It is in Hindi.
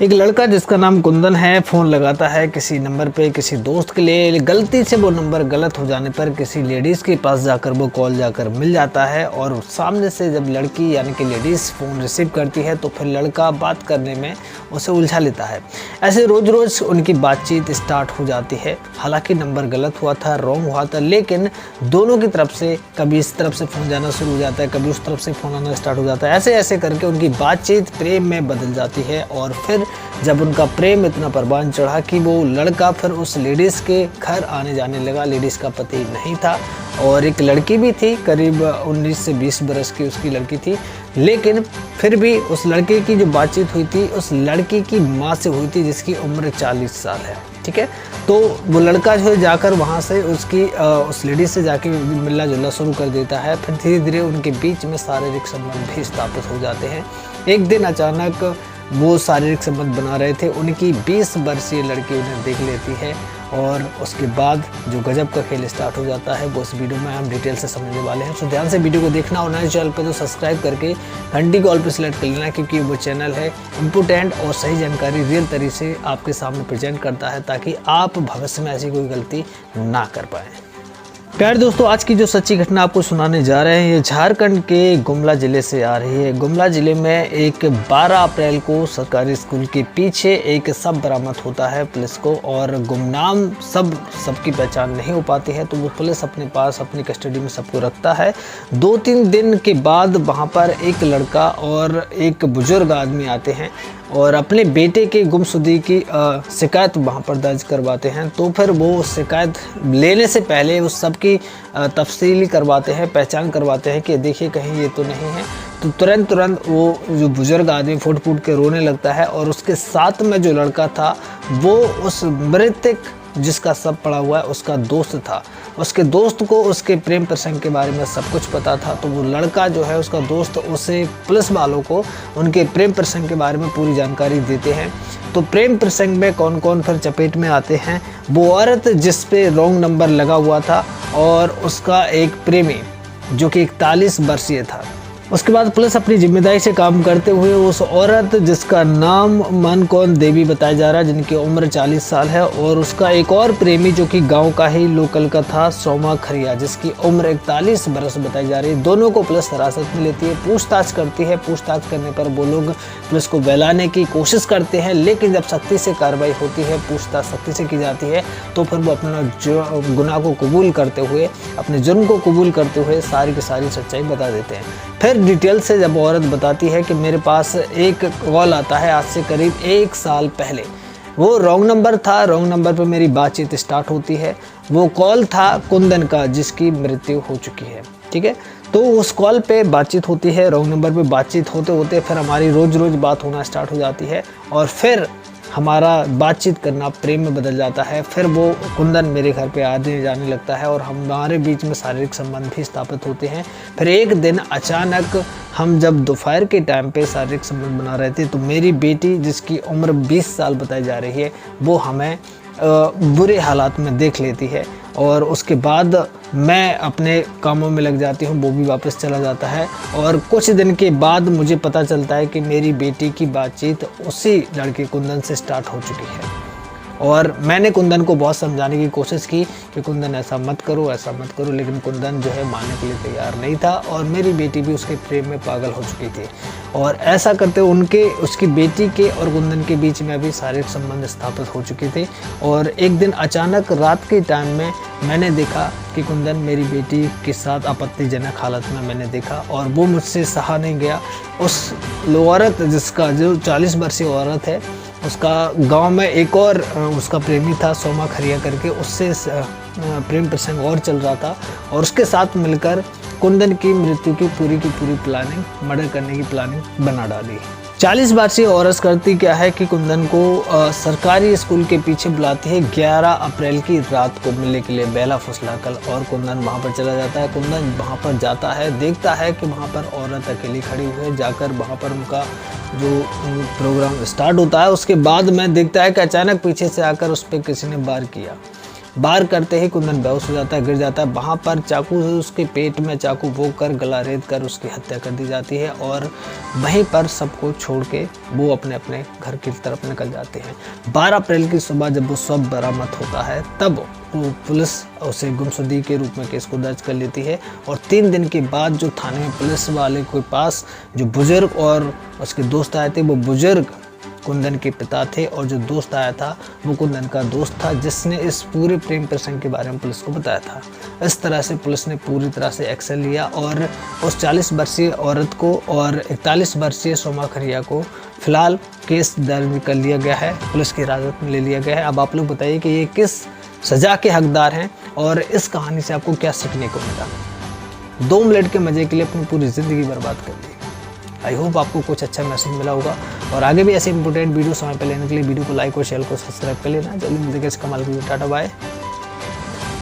एक लड़का जिसका नाम कुंदन है फ़ोन लगाता है किसी नंबर पे किसी दोस्त के लिए। गलती से वो नंबर गलत हो जाने पर किसी लेडीज़ के पास जाकर वो कॉल जाकर मिल जाता है और सामने से जब लड़की यानी कि लेडीज़ फ़ोन रिसीव करती है तो फिर लड़का बात करने में उसे उलझा लेता है। ऐसे रोज़ रोज़ उनकी बातचीत स्टार्ट हो जाती है। हालांकि नंबर गलत हुआ था, रॉन्ग हुआ था, लेकिन दोनों की तरफ से कभी इस तरफ से फ़ोन जाना शुरू हो जाता है, कभी उस तरफ से फ़ोन आना स्टार्ट हो जाता है। ऐसे ऐसे करके उनकी बातचीत प्रेम में बदल जाती है और फिर जब उनका प्रेम इतना परवान चढ़ा कि वो लड़का फिर उस लेडीज़ के घर आने जाने लगा। लेडीज़ का पति नहीं था और एक लड़की भी थी, करीब 19 से 20 बरस की उसकी लड़की थी। लेकिन फिर भी उस लड़के की जो बातचीत हुई थी उस लड़की की माँ से हुई थी जिसकी उम्र 40 साल है। ठीक है, तो वो लड़का जो है जाकर वहाँ से उस लेडीज़ से जाके मिलना जुलना शुरू कर देता है। फिर धीरे धीरे उनके बीच में शारीरिक संबंध भी स्थापित हो जाते हैं। एक दिन अचानक वो शारीरिक संबंध बना रहे थे, उनकी 20 वर्षीय लड़की उन्हें देख लेती है और उसके बाद जो गजब का खेल स्टार्ट हो जाता है वो इस वीडियो में हम डिटेल से समझने वाले हैं। तो ध्यान से वीडियो को देखना और नए चैनल पर तो सब्सक्राइब करके घंटी को ऑल पे सेलेक्ट कर लेना, क्योंकि वो चैनल है इम्पोर्टेंट और सही जानकारी रियल तरीके से आपके सामने प्रेजेंट करता है ताकि आप भविष्य में ऐसी कोई गलती ना कर पाएँ। प्यारे दोस्तों, आज की जो सच्ची घटना आपको सुनाने जा रहे हैं ये झारखंड के गुमला ज़िले से आ रही है। गुमला ज़िले में एक 12 अप्रैल को सरकारी स्कूल के पीछे एक शव बरामद होता है पुलिस को, और गुमनाम सबकी पहचान नहीं हो पाती है तो वो पुलिस अपने पास अपनी कस्टडी में सबको रखता है। 2-3 दिन के बाद वहाँ पर एक लड़का और एक बुजुर्ग आदमी आते हैं और अपने बेटे के गुमशुदगी की शिकायत वहाँ पर दर्ज करवाते हैं। तो फिर वो शिकायत लेने से पहले उस सब की तफसीली करवाते हैं, पहचान करवाते हैं कि देखिए कहीं ये तो नहीं है। तो तुरंत वो जो बुजुर्ग आदमी फुट के रोने लगता है और उसके साथ में जो लड़का था वो उस मृतक जिसका शव पड़ा हुआ है उसका दोस्त था। उसके दोस्त को उसके प्रेम प्रसंग के बारे में सब कुछ पता था। तो वो लड़का जो है उसका दोस्त उसे पुलिस वालों को उनके प्रेम प्रसंग के बारे में पूरी जानकारी देते हैं। तो प्रेम प्रसंग में कौन कौन फिर चपेट में आते हैं, वो औरत जिस पे रॉन्ग नंबर लगा हुआ था और उसका एक प्रेमी जो कि 41 वर्षीय था। उसके बाद पुलिस अपनी जिम्मेदारी से काम करते हुए उस औरत जिसका नाम मनकौन देवी बताया जा रहा है, जिनकी उम्र 40 साल है, और उसका एक और प्रेमी जो कि गांव का ही लोकल का था, सोमा खरिया, जिसकी उम्र 41 बरस बताई जा रही है। दोनों को पुलिस हिरासत में लेती है, पूछताछ करती है। पूछताछ करने पर वो लोग पुलिस को बहलाने की कोशिश करते हैं, लेकिन जब सख्ती से कार्रवाई होती है, पूछताछ सख्ती से की जाती है, तो फिर वो अपना गुनाह को कबूल करते हुए, अपने जुर्म को कबूल करते हुए सारी की सारी सच्चाई बता देते हैं। फिर डिटेल से जब औरत बताती है कि मेरे पास एक कॉल आता है आज से करीब 1 साल पहले, वो रॉन्ग नंबर था, रॉन्ग नंबर पर मेरी बातचीत स्टार्ट होती है। वो कॉल था कुंदन का जिसकी मृत्यु हो चुकी है। ठीक है, तो उस कॉल पे बातचीत होती है, रॉन्ग नंबर पे बातचीत होते होते फिर हमारी रोज़ बात होना स्टार्ट हो जाती है और फिर हमारा बातचीत करना प्रेम में बदल जाता है। फिर वो कुंदन मेरे घर पे आने जाने लगता है और हमारे बीच में शारीरिक संबंध भी स्थापित होते हैं। फिर एक दिन अचानक हम जब दोपहर के टाइम पे शारीरिक संबंध बना रहे थे तो मेरी बेटी जिसकी उम्र 20 साल बताई जा रही है वो हमें बुरे हालात में देख लेती है और उसके बाद मैं अपने कामों में लग जाती हूँ, वो भी वापस चला जाता है। और कुछ दिन के बाद मुझे पता चलता है कि मेरी बेटी की बातचीत उसी लड़के कुंदन से स्टार्ट हो चुकी है। और मैंने कुंदन को बहुत समझाने की कोशिश की कि कुंदन ऐसा मत करो, ऐसा मत करो, लेकिन कुंदन जो है मानने के लिए तैयार नहीं था और मेरी बेटी भी उसके प्रेम में पागल हो चुकी थी। और ऐसा करते उसकी बेटी के और कुंदन के बीच में अभी शारीरिक संबंध स्थापित हो चुके थे। और एक दिन अचानक रात के टाइम में मैंने देखा कि कुंदन मेरी बेटी के साथ आपत्तिजनक हालत में मैंने देखा और वो मुझसे सहा नहीं गया। उस औरत जिसका जो 40 वर्षीय औरत है उसका गांव में एक और उसका प्रेमी था सोमा खरिया करके, उससे प्रेम प्रसंग और चल रहा था और उसके साथ मिलकर कुंदन की मृत्यु की पूरी प्लानिंग, मर्डर करने की प्लानिंग बना डाली। 40 वर्षीय औरत करती क्या है कि कुंदन को सरकारी स्कूल के पीछे बुलाती है 11 अप्रैल की रात को मिलने के लिए बेला फुसलाकर, और कुंदन वहाँ पर चला जाता है। कुंदन वहाँ पर जाता है, देखता है कि वहाँ पर औरत अकेली खड़ी हुई है। जाकर वहाँ पर उनका जो प्रोग्राम स्टार्ट होता है उसके बाद में देखता है कि अचानक पीछे से आकर उस पर किसी ने वार किया। बार करते ही कुंदन बेहोश हो जाता है, गिर जाता है। वहाँ पर चाकू से उसके पेट में चाकू भोंक कर गला रेत कर उसकी हत्या कर दी जाती है और वहीं पर सबको छोड़ के वो अपने अपने घर की तरफ निकल जाते हैं। 12 अप्रैल की सुबह जब वो शव बरामद होता है तब वो पुलिस उसे गुमशुदगी के रूप में केस को दर्ज कर लेती है और 3 दिन के बाद जो थाने में पुलिस वाले के पास जो बुजुर्ग और उसके दोस्त आए थे, वो बुजुर्ग कुंदन के पिता थे और जो दोस्त आया था वो कुंदन का दोस्त था जिसने इस पूरे प्रेम प्रसंग के बारे में पुलिस को बताया था। इस तरह से पुलिस ने पूरी तरह से एक्शन लिया और उस 40 वर्षीय औरत को और 41 वर्षीय सोमा खरिया को फिलहाल केस दर्ज कर लिया गया है, पुलिस की हिरासत में ले लिया गया है। अब आप लोग बताइए कि ये किस सजा के हकदार हैं और इस कहानी से आपको क्या सीखने को मिला। 2 मिनट के मजे के लिए अपनी पूरी ज़िंदगी बर्बाद कर दी। आई होप आपको कुछ अच्छा मैसेज मिला होगा और आगे भी ऐसे इंपॉर्टेंट वीडियो समय पर लेने के लिए वीडियो को लाइक और शेयर को सब्सक्राइब कर लेना। जल्दी मिलते हैं इस कमाल की। Tata bye.